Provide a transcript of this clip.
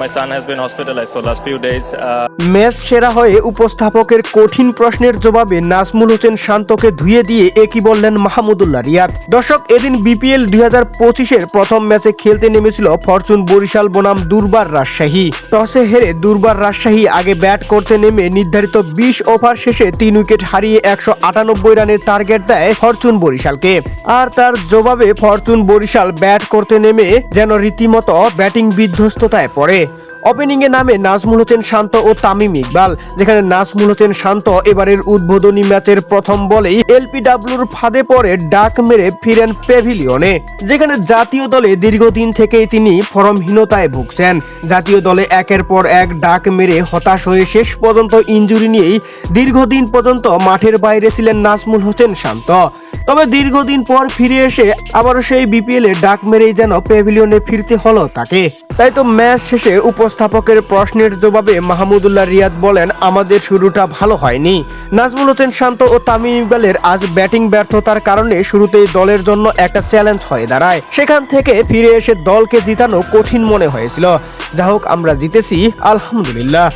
My son has been hospitalized for last few days. Match সেরা হয়ে উপস্থাপকের কঠিন প্রশ্নের জবাবে নাজমুল হোসেন শান্তকে ধুয়ে দিয়ে একই বললেন মাহমুদুল্লাহ রিয়াদ। দর্শক, এদিন বিপিএল 2025-এর প্রথম ম্যাচে খেলতে নেমেছিল ফরচুন বরিশাল বনাম দুর্বার রাজশাহী। টসে হেরে দুর্বার রাজশাহী আগে ব্যাট করতে নেমে নির্ধারিত 20 ওভার শেষে 3 উইকেট হারিয়ে 198 রানের টার্গেট দেয় ফরচুন বরিশালকে। আর তার জবাবে ফরচুন বরিশাল ব্যাট করতে নেমে যেন রীতিমতো ব্যাটিং বিধ্বস্ততায় পড়ে। ওপেনিংয়ে নামে নাজমুল হোসেন শান্ত ও তামিম ইকবাল, যেখানে নাজমুল হোসেন শান্ত এবারের উদ্বোধনী ম্যাচের প্রথম বলেই এলপিডব্লিউর ফাঁদে পড়ে ডাক মেরে ফিরেন প্যাভিলিয়নে, যেখানে জাতীয় দলে দীর্ঘদিন থেকেই তিনি ফর্মহীনতায় ভুগছেন। জাতীয় দলে একের পর এক ডাক মেরে হতাশ হয়ে শেষ পর্যন্ত ইনজুরি নিয়েই দীর্ঘদিন পর্যন্ত মাঠের বাইরে ছিলেন নাজমুল হোসেন শান্ত। তবে দীর্ঘদিন পর ফিরে এসে আবারও সেই বিপিএলে ডাক মেরেই যেন প্যাভিলিয়নে ফিরতে হলো তাকে। তাই তো ম্যাচ শেষে উপস্থাপকের প্রশ্নের জবাবে মাহমুদুল্লাহ রিয়াদ বলেন, আমাদের শুরুটা ভালো হয়নি। নাজমুল হোসেন শান্ত ও তামিম ইকবালের আজ ব্যাটিং ব্যর্থতার কারণে শুরুতেই দলের জন্য একটা চ্যালেঞ্জ হয়ে দাঁড়ায়। সেখান থেকে ফিরে এসে দলকে জিতানো কঠিন মনে হয়েছিল। যা হোক, আমরা জিতেছি, আলহামদুলিল্লাহ।